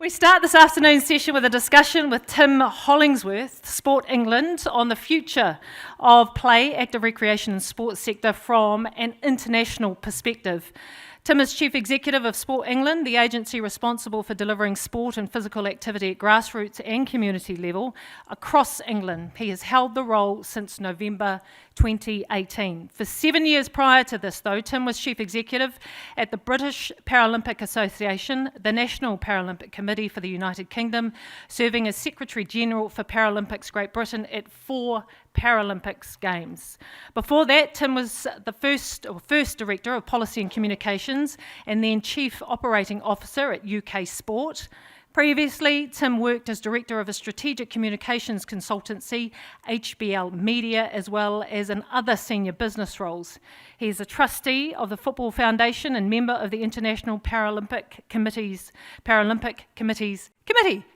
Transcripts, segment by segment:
We start this afternoon's session with a discussion with Tim Hollingsworth, Sport England, on the future of play, active recreation and sports sector from an international perspective. Tim is Chief Executive of Sport England, the agency responsible for delivering sport and physical activity at grassroots and community level across England. He has held the role since November 2018. For 7 years prior to this, though, Tim was Chief Executive at the British Paralympic Association, the National Paralympic Committee for the United Kingdom, serving as Secretary General for Paralympics Great Britain at 4 Paralympics Games. Before that, Tim was the first Director of Policy and Communications and then Chief Operating Officer at UK Sport. Previously, Tim worked as Director of a strategic communications consultancy, HBL Media, as well as in other senior business roles. He is a trustee of the Football Foundation and member of the International Paralympic Committee's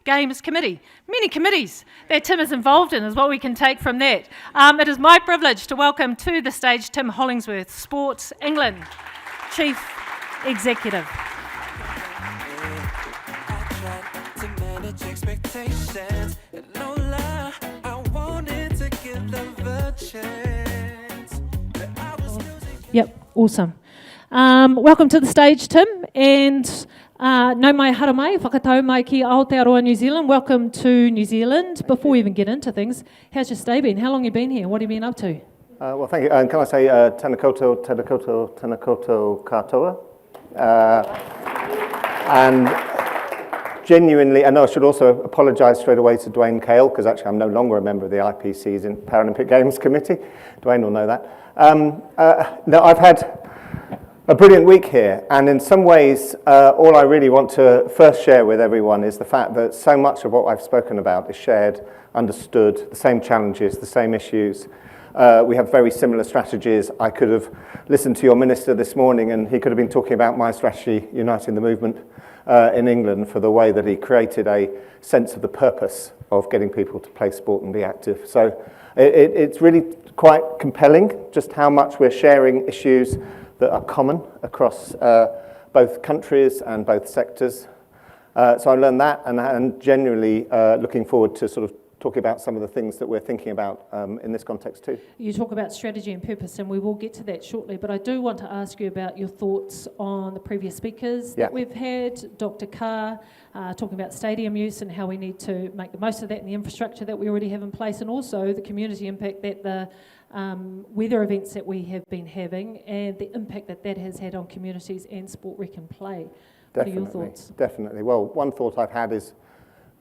Games Committee. Many committees that Tim is involved in is what we can take from that. It is my privilege to welcome to the stage Tim Hollingsworth, Sports England Chief Executive. Expectations, no lie, I wanted to give love a chance. Yep, awesome. Welcome to the stage, Tim, and nau mai hara mai, whakatau mai ki Aotearoa, New Zealand. Welcome to New Zealand. Before we even get into things, how's your stay been? How long have you been here? What have you been up to? Well, thank you. And can I say tēnā koutou katoa? And genuinely, and I should also apologise straight away to Dwayne Cale, because actually I'm no longer a member of the IPC's Paralympic Games Committee. Dwayne will know that. No, I've had a brilliant week here, and in some ways, all I really want to first share with everyone is the fact that so much of what I've spoken about is shared, understood, the same challenges, the same issues. We have very similar strategies. I could have listened to your minister this morning, and he could have been talking about my strategy, Uniting the Movement, in England, for the way that he created a sense of the purpose of getting people to play sport and be active. So it's really quite compelling just how much we're sharing issues that are common across both countries and both sectors. So I learned that, and genuinely looking forward to sort of talking about some of the things that we're thinking about in this context too. You talk about strategy and purpose, and we will get to that shortly, but I do want to ask you about your thoughts on the previous speakers that we've had. Dr. Carr talking about stadium use and how we need to make the most of that and the infrastructure that we already have in place, and also the community impact that the weather events that we have been having and the impact that that has had on communities and sport, rec and play. What are your thoughts? Definitely. Well, one thought I've had is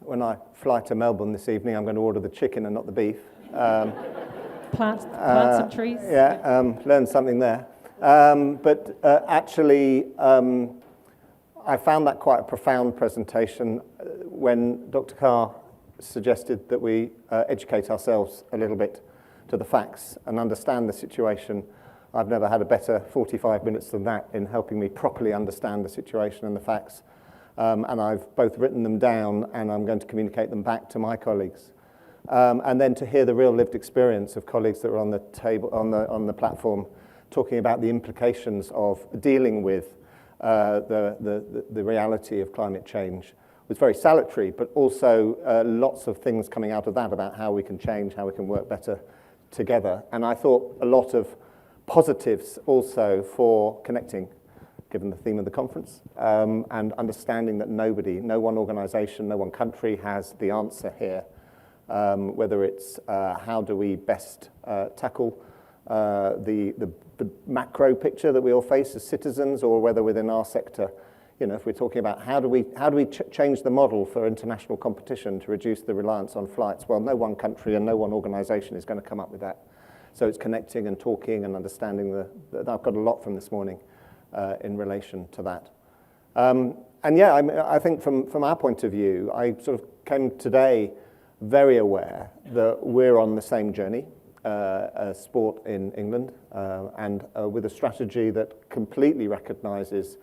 when I fly to Melbourne this evening, I'm going to order the chicken and not the beef. Plant some trees. Learn something there. But actually, I found that quite a profound presentation when Dr. Carr suggested that we educate ourselves a little bit to the facts and understand the situation. I've never had a better 45 minutes than that in helping me properly understand the situation and the facts. And I've both written them down and I'm going to communicate them back to my colleagues. And then to hear the real lived experience of colleagues that are on the table, on the platform, talking about the implications of dealing with the reality of climate change was very salutary, but also lots of things coming out of that about how we can change, how we can work better together. And I thought a lot of positives also for connecting, given the theme of the conference, and understanding that no one organisation, no one country has the answer here, whether it's how do we best tackle the macro picture that we all face as citizens, or whether within our sector, you know, if we're talking about how do we change the model for international competition to reduce the reliance on flights, well, no one country and no one organisation is going to come up with that. So it's connecting and talking and understanding that I've got a lot from this morning in relation to that. And yeah, I think from our point of view, I sort of came today very aware that we're on the same journey as sport in England, and with a strategy that completely recognises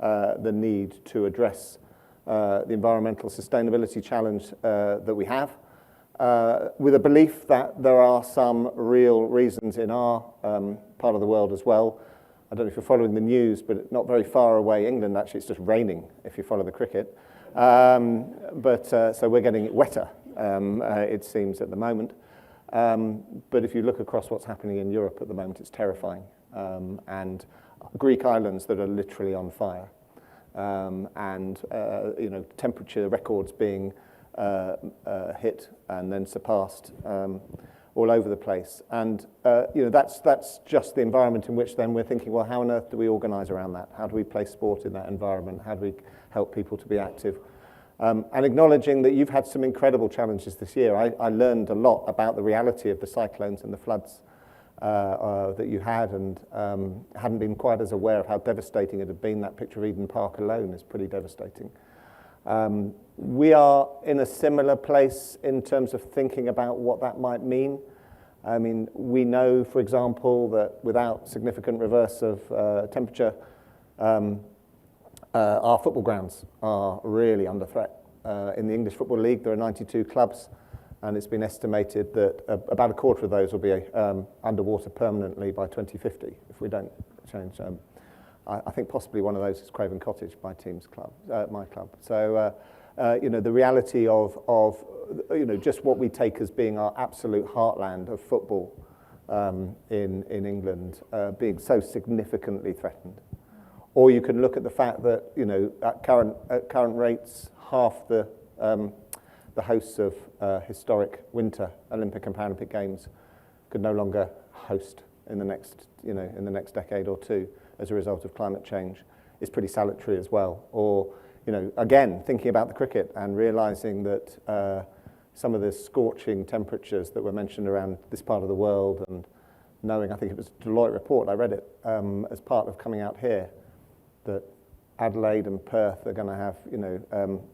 the need to address the environmental sustainability challenge that we have, with a belief that there are some real reasons in our part of the world as well. I don't know if you're following the news, but not very far away, England, actually, it's just raining if you follow the cricket. So we're getting it wetter, it seems, at the moment. But if you look across what's happening in Europe at the moment, it's terrifying. And Greek islands that are literally on fire. Temperature records being hit and then surpassed all over the place. And that's just the environment in which then we're thinking, well, how on earth do we organise around that? How do we play sport in that environment? How do we help people to be active? And acknowledging that you've had some incredible challenges this year. I learned a lot about the reality of the cyclones and the floods that you had, and hadn't been quite as aware of how devastating it had been. That picture of Eden Park alone is pretty devastating. We are in a similar place in terms of thinking about what that might mean. I mean, we know, for example, that without significant reverse of temperature, our football grounds are really under threat. In the English Football League, there are 92 clubs, and it's been estimated that about a quarter of those will be underwater permanently by 2050 if we don't change. I think possibly one of those is Craven Cottage, my team's club, my club. So, the reality of just what we take as being our absolute heartland of football in England being so significantly threatened. Or you can look at the fact that, at current rates, half the hosts of historic winter Olympic and Paralympic Games could no longer host in the next decade or two as a result of climate change is pretty salutary as well. Or, again, thinking about the cricket and realising that some of the scorching temperatures that were mentioned around this part of the world, and knowing, I think it was a Deloitte report, I read it as part of coming out here, that Adelaide and Perth are going to have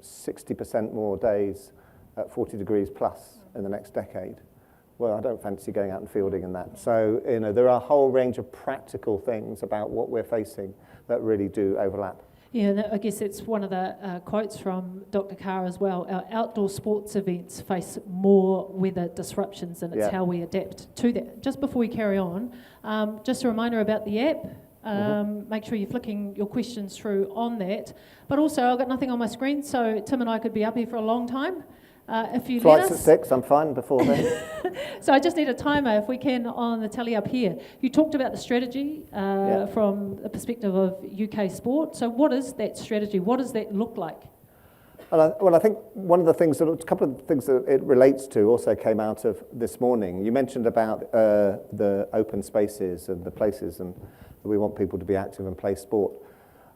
60% more days at 40 degrees plus in the next decade. Well, I don't fancy going out and fielding in that. So, there are a whole range of practical things about what we're facing that really do overlap. Yeah, I guess it's one of the quotes from Dr. Carr as well. Our outdoor sports events face more weather disruptions, and it's how we adapt to that. Just before we carry on, just a reminder about the app. Make sure you're flicking your questions through on that. But also, I've got nothing on my screen, so Tim and I could be up here for a long time. If you Flights let us. at 6, I'm fine before then. So I just need a timer, if we can, on the tally up here. You talked about the strategy from the perspective of UK sport. So what is that strategy? What does that look like? Well, I think a couple of things that it relates to also came out of this morning. You mentioned about the open spaces and the places, and that we want people to be active and play sport.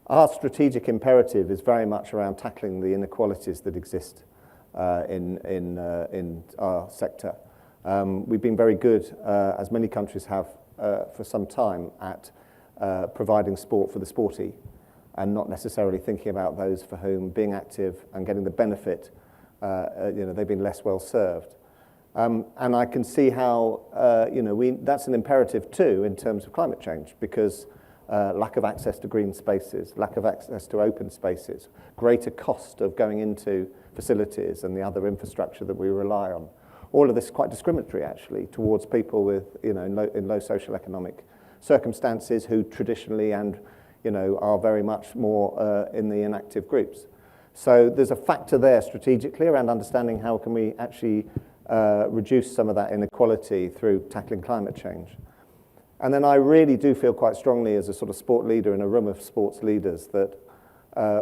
Our strategic imperative is very much around tackling the inequalities that exist in our sector. We've been very good, as many countries have for some time, at providing sport for the sporty, and not necessarily thinking about those for whom being active and getting the benefit, they've been less well served. And I can see how that's an imperative too in terms of climate change, because lack of access to green spaces, lack of access to open spaces, greater cost of going into facilities and the other infrastructure that we rely on. All of this is quite discriminatory, actually, towards people with, in low socio-economic circumstances who traditionally and, are very much more in the inactive groups. So there's a factor there strategically around understanding how can we actually reduce some of that inequality through tackling climate change. And then I really do feel quite strongly as a sort of sport leader in a room of sports leaders that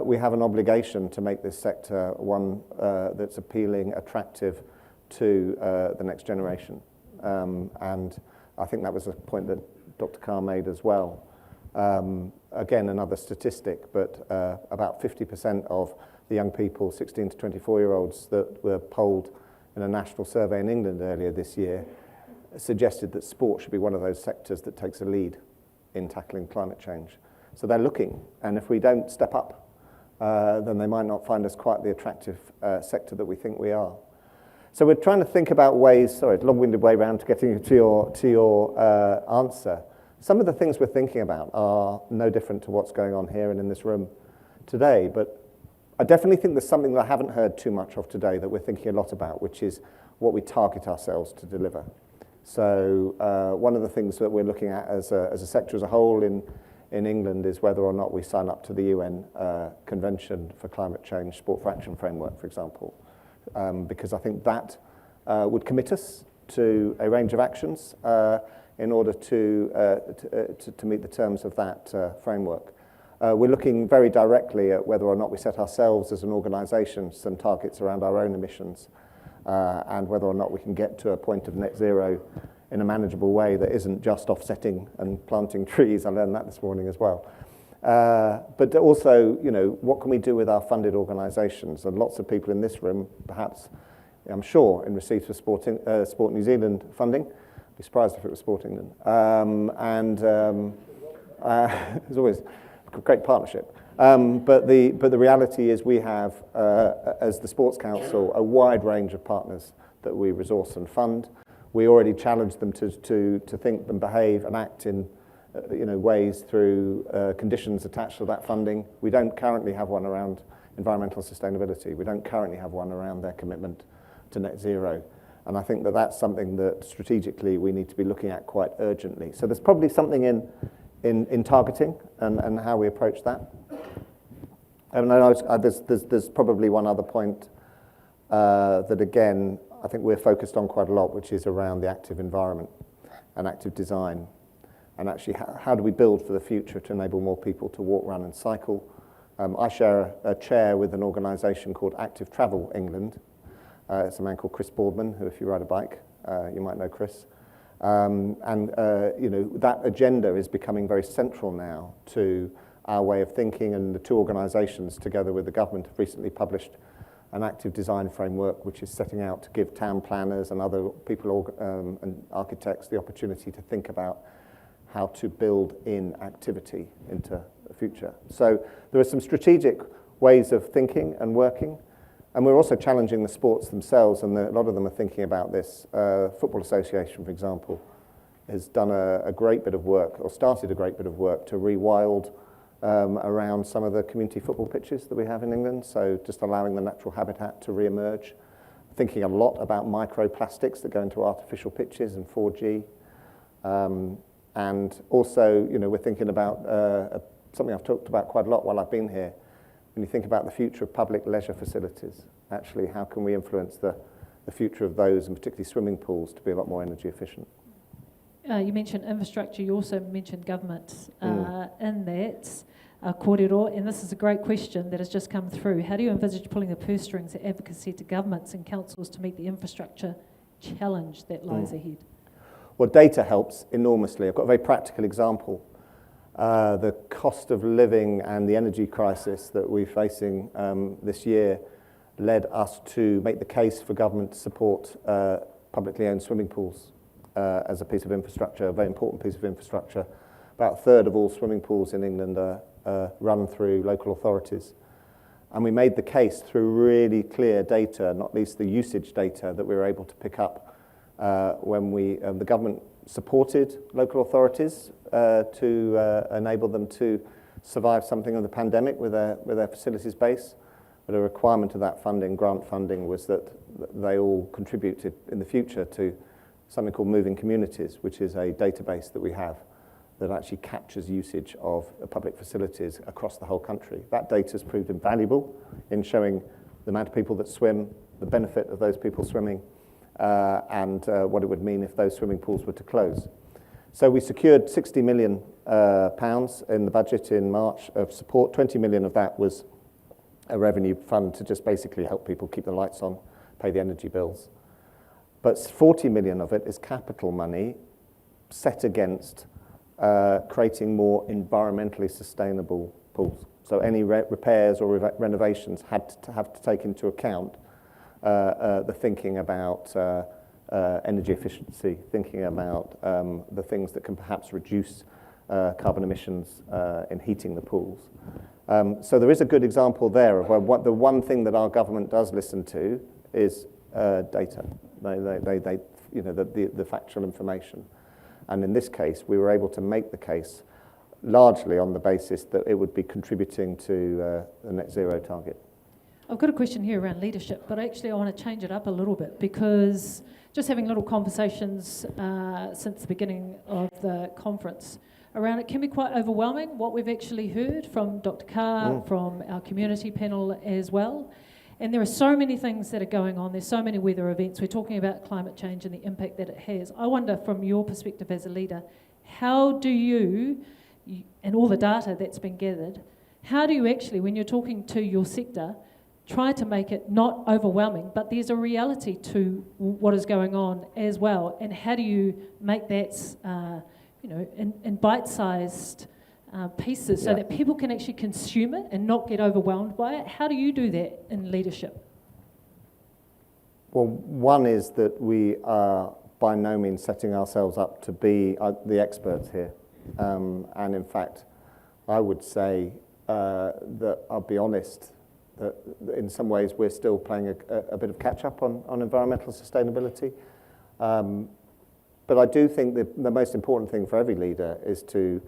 we have an obligation to make this sector one that's appealing, attractive to the next generation. And I think that was a point that Dr. Carr made as well. Again, another statistic, but about 50% of the young people, 16 to 24-year-olds that were polled in a national survey in England earlier this year, suggested that sport should be one of those sectors that takes a lead in tackling climate change. So they're looking, and if we don't step up, then they might not find us quite the attractive sector that we think we are. So we're trying to think about ways, sorry, it's a long-winded way around to getting to your answer. Some of the things we're thinking about are no different to what's going on here and in this room today, but I definitely think there's something that I haven't heard too much of today that we're thinking a lot about, which is what we target ourselves to deliver. So one of the things that we're looking at as a sector as a whole in in England is whether or not we sign up to the UN Convention for Climate Change Sport for Action Framework, for example, because I think that would commit us to a range of actions in order to meet the terms of that framework. We're looking very directly at whether or not we set ourselves as an organisation some targets around our own emissions and whether or not we can get to a point of net zero in a manageable way that isn't just offsetting and planting trees. I learned that this morning as well. But also, you know, what can we do with our funded organisations? And lots of people in this room, perhaps, I'm sure, in receipt of Sport New Zealand funding. I'd be surprised if it was Sport England. There's always a great partnership. But the reality is we have, as the Sports Council, a wide range of partners that we resource and fund. We already challenge them to think and behave and act in ways through conditions attached to that funding. We don't currently have one around environmental sustainability. We don't currently have one around their commitment to net zero. And I think that that's something that strategically we need to be looking at quite urgently. So there's probably something in targeting and how we approach that. And there's probably one other point that, again, I think we're focused on quite a lot, which is around the active environment and active design. And actually, how do we build for the future to enable more people to walk, run and cycle? I share a chair with an organisation called Active Travel England. It's a man called Chris Boardman, who, if you ride a bike, you might know Chris. That agenda is becoming very central now to our way of thinking, and the two organisations, together with the government, have recently published an active design framework which is setting out to give town planners and other people and architects the opportunity to think about how to build in activity into the future. So there are some strategic ways of thinking and working, and we're also challenging the sports themselves, and a lot of them are thinking about this. Football Association, for example, has done a great bit of work, or started a great bit of work, to rewild around some of the community football pitches that we have in England, so just allowing the natural habitat to re-emerge, thinking a lot about microplastics that go into artificial pitches and 4G, and also, we're thinking about something I've talked about quite a lot while I've been here. When you think about the future of public leisure facilities, actually, how can we influence the future of those, and particularly swimming pools, to be a lot more energy efficient? You mentioned infrastructure, you also mentioned government in that kōrero, and this is a great question that has just come through. How do you envisage pulling the purse strings of advocacy to governments and councils to meet the infrastructure challenge that lies ahead? Well, data helps enormously. I've got a very practical example. The cost of living and the energy crisis that we're facing this year led us to make the case for government to support publicly owned swimming pools as a piece of infrastructure, a very important piece of infrastructure. About a third of all swimming pools in England are run through local authorities. And we made the case through really clear data, not least the usage data that we were able to pick up when the government supported local authorities to enable them to survive something of the pandemic with their facilities base. But a requirement of that funding, grant funding, was that they all contributed in the future to something called Moving Communities, which is a database that we have that actually captures usage of public facilities across the whole country. That data has proved invaluable in showing the amount of people that swim, the benefit of those people swimming, and what it would mean if those swimming pools were to close. So we secured £60 million in the budget in March of support. 20 million of that was a revenue fund to just basically help people keep the lights on, pay the energy bills. But 40 million of it is capital money set against creating more environmentally sustainable pools. So any repairs or renovations had to have to take into account the thinking about energy efficiency, thinking about the things that can perhaps reduce carbon emissions in heating the pools. So there is a good example there of where the one thing that our government does listen to is data. The factual information. And in this case, we were able to make the case largely on the basis that it would be contributing to the net zero target. I've got a question here around leadership, but actually I want to change it up a little bit, because just having little conversations since the beginning of the conference around it can be quite overwhelming, what we've actually heard from Dr. Carr, from our community panel as well. And there are so many things that are going on. There's so many weather events. We're talking about climate change and the impact that it has. I wonder, from your perspective as a leader, how do you, and all the data that's been gathered, how do you actually, when you're talking to your sector, try to make it not overwhelming, but there's a reality to what is going on as well, and how do you make that, in bite-sized pieces so that people can actually consume it and not get overwhelmed by it? How do you do that in leadership? Well, one is that we are by no means setting ourselves up to be the experts here. And in fact, I would say that, I'll be honest, that in some ways we're still playing a bit of catch-up on environmental sustainability. But I do think that the most important thing for every leader is to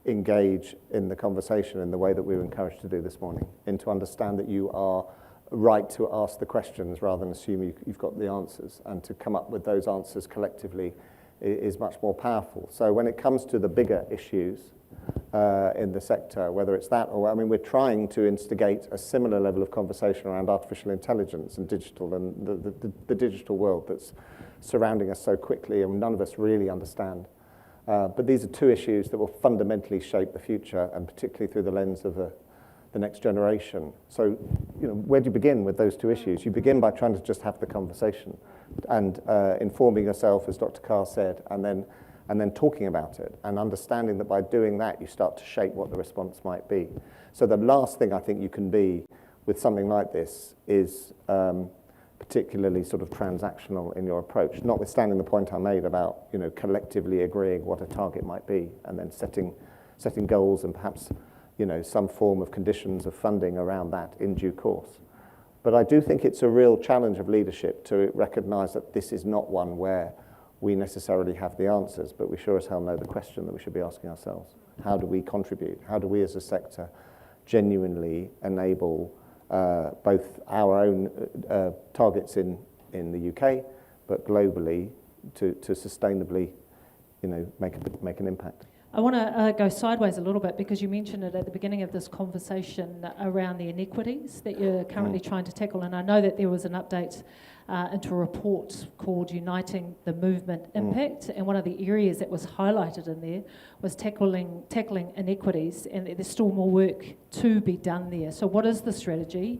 engage in the conversation in the way that we were encouraged to do this morning, and to understand that you are right to ask the questions rather than assume you've got the answers, and to come up with those answers collectively is much more powerful. So when it comes to the bigger issues in the sector, whether it's that or, I mean, we're trying to instigate a similar level of conversation around artificial intelligence and digital, and the digital world that's surrounding us so quickly and none of us really understand. But these are two issues that will fundamentally shape the future, and particularly through the lens of the next generation. So, where do you begin with those two issues? You begin by trying to just have the conversation and informing yourself, as Dr. Carr said, and then talking about it and understanding that by doing that, you start to shape what the response might be. So the last thing I think you can be with something like this is particularly sort of transactional in your approach, notwithstanding the point I made about collectively agreeing what a target might be, and then setting goals and perhaps some form of conditions of funding around that in due course. But I do think it's a real challenge of leadership to recognise that this is not one where we necessarily have the answers, but we sure as hell know the question that we should be asking ourselves. How do we contribute? How do we as a sector genuinely enable both our own targets in the UK, but globally to sustainably make an impact? I want to go sideways a little bit, because you mentioned it at the beginning of this conversation around the inequities that you're currently trying to tackle, and I know that there was an update into a report called Uniting the Movement Impact, and one of the areas that was highlighted in there was tackling inequities, and there's still more work to be done there. So what is the strategy,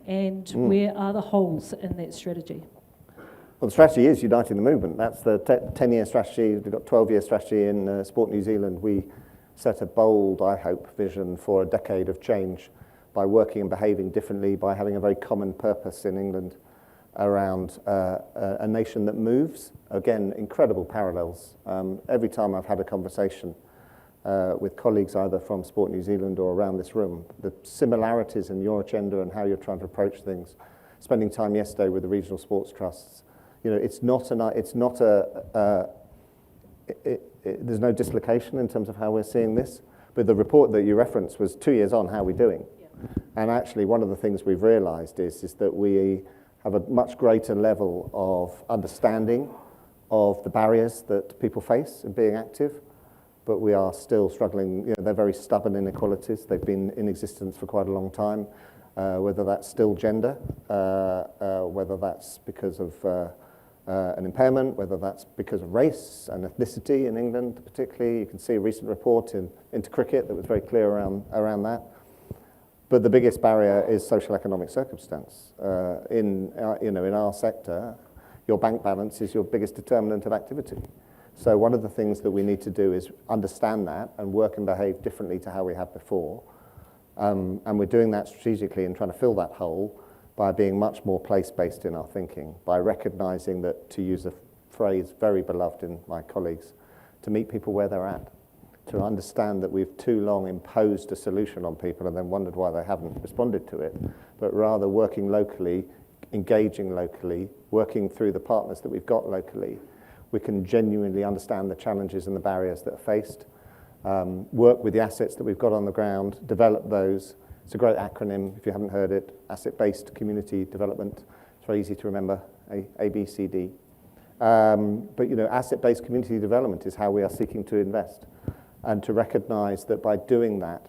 and where are the holes in that strategy? Well, the strategy is uniting the movement. That's the 10-year strategy. We've got 12-year strategy in Sport New Zealand. We set a bold, I hope, vision for a decade of change by working and behaving differently, by having a very common purpose in England around a nation that moves. Again, incredible parallels. Every time I've had a conversation with colleagues either from Sport New Zealand or around this room, the similarities in your agenda and how you're trying to approach things. Spending time yesterday with the regional sports trusts, there's no dislocation in terms of how we're seeing this. But the report that you referenced was 2 years on, how are we doing? Yeah. And actually, one of the things we've realised is that we have a much greater level of understanding of the barriers that people face in being active, but we are still struggling. They're very stubborn inequalities. They've been in existence for quite a long time, whether that's still gender, whether that's because of an impairment, whether that's because of race and ethnicity in England particularly. You can see a recent report into cricket that was very clear around that. But the biggest barrier is social economic circumstance. In our sector, your bank balance is your biggest determinant of activity. So one of the things that we need to do is understand that and work and behave differently to how we have before. And we're doing that strategically and trying to fill that hole by being much more place-based in our thinking, by recognizing that, to use a phrase very beloved in my colleagues, to meet people where they're at, to understand that we've too long imposed a solution on people and then wondered why they haven't responded to it, but rather working locally, engaging locally, working through the partners that we've got locally, we can genuinely understand the challenges and the barriers that are faced, work with the assets that we've got on the ground, develop those. It's a great acronym, if you haven't heard it, Asset-Based Community Development. It's very easy to remember, ABCD. But asset-based community development is how we are seeking to invest. and to recognise that by doing that,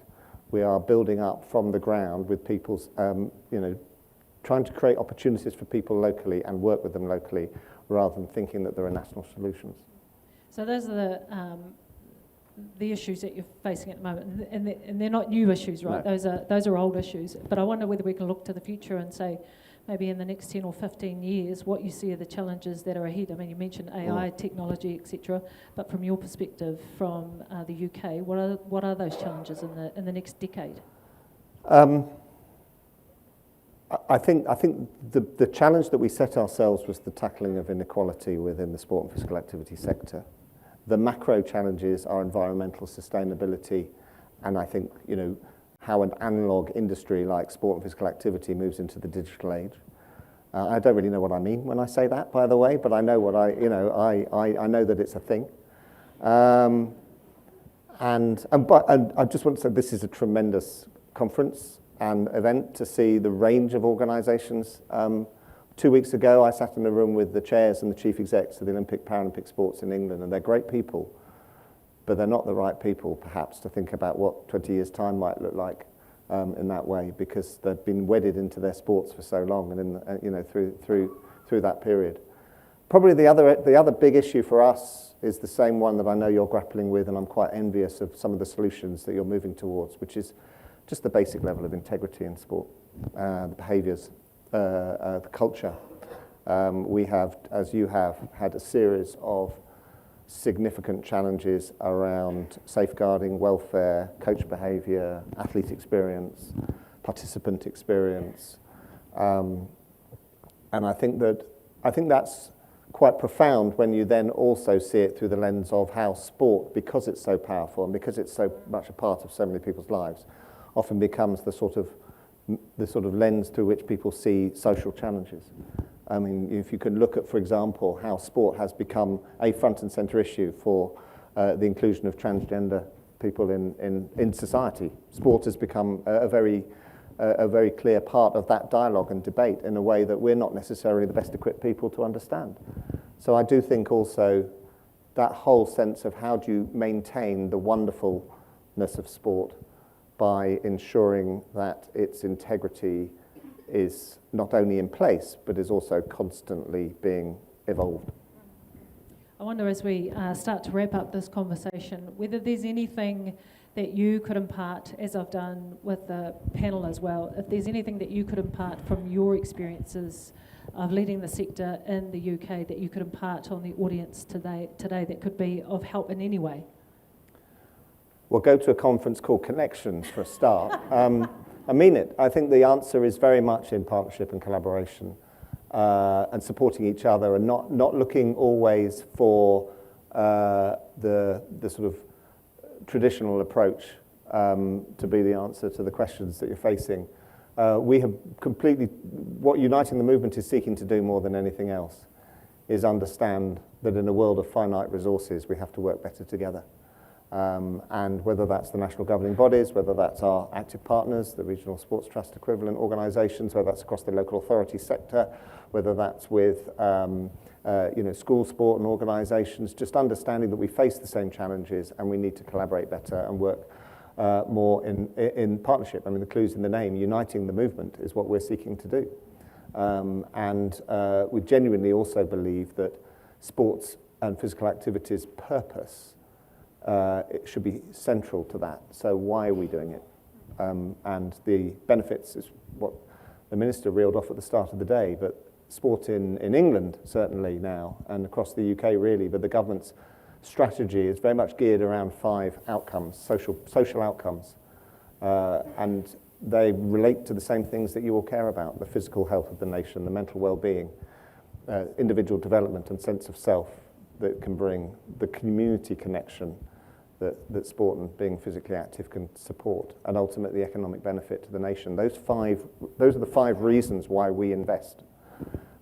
we are building up from the ground with people's, trying to create opportunities for people locally and work with them locally, rather than thinking that there are national solutions. So those are the issues that you're facing at the moment, and they're not new issues, right? No. Those are old issues. But I wonder whether we can look to the future and say, maybe in the next 10 or 15 years, what you see are the challenges that are ahead. I mean, you mentioned AI, technology, etc. But from your perspective, from the UK, what are those challenges in the next decade? I think the challenge that we set ourselves was the tackling of inequality within the sport and physical activity sector. The macro challenges are environmental sustainability, and I think, how an analog industry like sport and physical activity moves into the digital age. I don't really know what I mean when I say that, by the way, but I know what I know that it's a thing. And I just want to say this is a tremendous conference and event to see the range of organisations. 2 weeks ago, I sat in a room with the chairs and the chief execs of the Olympic Paralympic sports in England, and they're great people, but they're not the right people, perhaps, to think about what 20 years' time might look like in that way, because they've been wedded into their sports for so long, and through that period. Probably the other big issue for us is the same one that I know you're grappling with, and I'm quite envious of some of the solutions that you're moving towards, which is just the basic level of integrity in sport, the behaviours, the culture. We have, as you have, had a series of significant challenges around safeguarding welfare, coach behaviour, athlete experience, participant experience, and I think that's quite profound when you then also see it through the lens of how sport, because it's so powerful and because it's so much a part of so many people's lives, often becomes the sort of lens through which people see social challenges. I mean, if you can look at, for example, how sport has become a front and centre issue for the inclusion of transgender people in society. Sport has become a very clear part of that dialogue and debate in a way that we're not necessarily the best equipped people to understand. So I do think also that whole sense of how do you maintain the wonderfulness of sport by ensuring that its integrity is not only in place, but is also constantly being evolved. I wonder, as we start to wrap up this conversation, whether there's anything that you could impart, as I've done with the panel as well, if there's anything that you could impart from your experiences of leading the sector in the UK that you could impart on the audience today that could be of help in any way. Well, go to a conference called Connections for a start. I mean it. I think the answer is very much in partnership and collaboration and supporting each other, and not looking always for the sort of traditional approach to be the answer to the questions that you're facing. We have completely, what Uniting the Movement is seeking to do more than anything else is understand that in a world of finite resources, we have to work better together. And whether that's the national governing bodies, whether that's our active partners, the regional sports trust equivalent organisations, whether that's across the local authority sector, whether that's with school sport and organisations, just understanding that we face the same challenges and we need to collaborate better and work more in partnership. I mean, the clue's in the name. Uniting the movement is what we're seeking to do. And we genuinely also believe that sports and physical activity's purpose it should be central to that. So why are we doing it? And the benefits is what the Minister reeled off at the start of the day, but sport in England certainly now, and across the UK really, but the government's strategy is very much geared around 5 outcomes, social outcomes, and they relate to the same things that you all care about: the physical health of the nation, the mental well-being, individual development and sense of self that can bring, the community connection that sport and being physically active can support, and ultimately economic benefit to the nation. Those are the 5 reasons why we invest.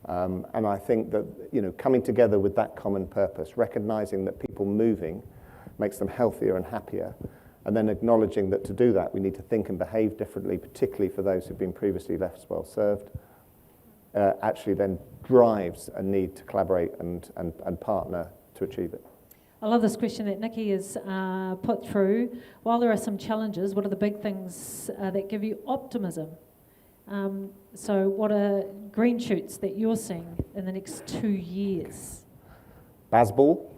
And I think that, coming together with that common purpose, recognizing that people moving makes them healthier and happier, and then acknowledging that to do that we need to think and behave differently, particularly for those who've been previously less well served, actually then drives a need to collaborate and partner to achieve it. I love this question that Nikki has put through. While there are some challenges, what are the big things that give you optimism? So what are green shoots that you're seeing in the next 2 years? Basball.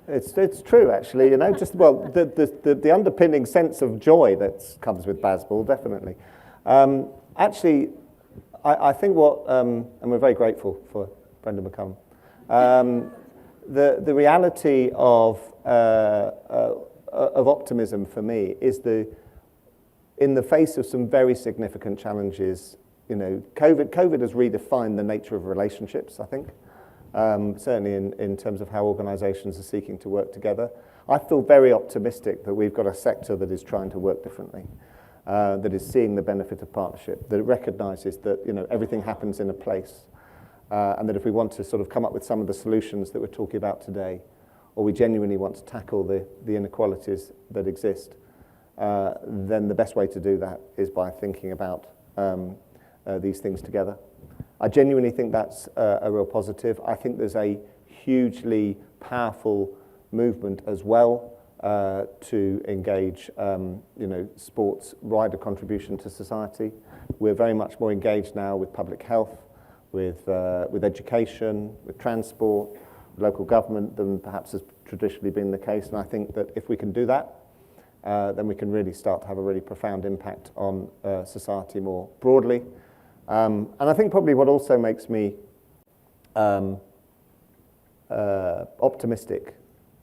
It's true, actually, you know, just, well, the underpinning sense of joy that comes with Basball, definitely. Actually, I think what, and we're very grateful for Brenda McCullum, the reality of optimism for me is in the face of some very significant challenges, you know, COVID has redefined the nature of relationships, I think. Certainly in terms of how organisations are seeking to work together. I feel very optimistic that we've got a sector that is trying to work differently, that is seeing the benefit of partnership, that recognises that, you know, everything happens in a place, and that if we want to sort of come up with some of the solutions that we're talking about today, or we genuinely want to tackle the inequalities that exist, then the best way to do that is by thinking about these things together. I genuinely think that's a real positive. I think there's a hugely powerful movement as well to engage, you know, sports' wider contribution to society. We're very much more engaged now with public health, with education, with transport, local government than perhaps has traditionally been the case. And I think that if we can do that, then we can really start to have a really profound impact on society more broadly. And I think probably what also makes me optimistic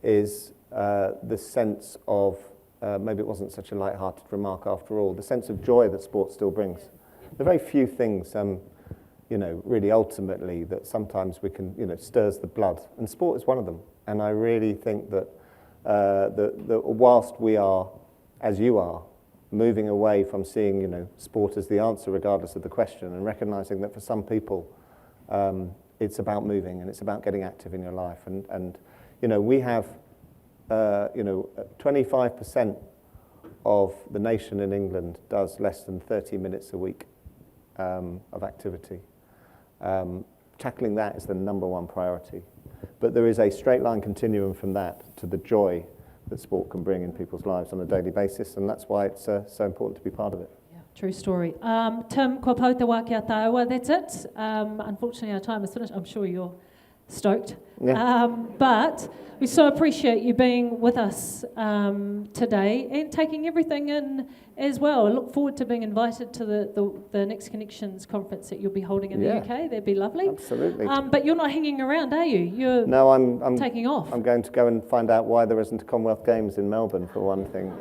is the sense of, maybe it wasn't such a light-hearted remark after all, the sense of joy that sport still brings. There are very few things, you know, really ultimately that sometimes we can, you know, stirs the blood, and sport is one of them. And I really think that whilst we are, as you are, moving away from seeing, you know, sport as the answer regardless of the question, and recognizing that for some people it's about moving and it's about getting active in your life. And you know, we have, you know, 25% of the nation in England does less than 30 minutes a week of activity. Tackling that is the number one priority. But there is a straight line continuum from that to the joy that sport can bring in people's lives on a daily basis, and that's why it's so important to be part of it. Yeah, true story. Tim, kua pau te wā kia tāua, that's it. Unfortunately, our time is finished. I'm sure you're stoked. Yeah. But we so appreciate you being with us today and taking everything in as well. I look forward to being invited to the Next Connections conference that you'll be holding in the UK. That'd be lovely. Absolutely. But you're not hanging around, are you? No, I'm taking off. I'm going to go and find out why there isn't a Commonwealth Games in Melbourne, for one thing.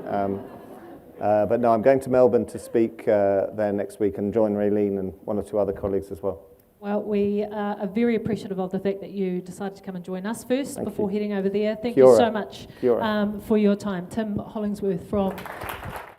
But no, I'm going to Melbourne to speak there next week and join Raylene and one or two other colleagues as well. Well, we are very appreciative of the fact that you decided to come and join us first before heading over there. Thank Kia you ora. so much Kia ora. for your time. Tim Hollingsworth from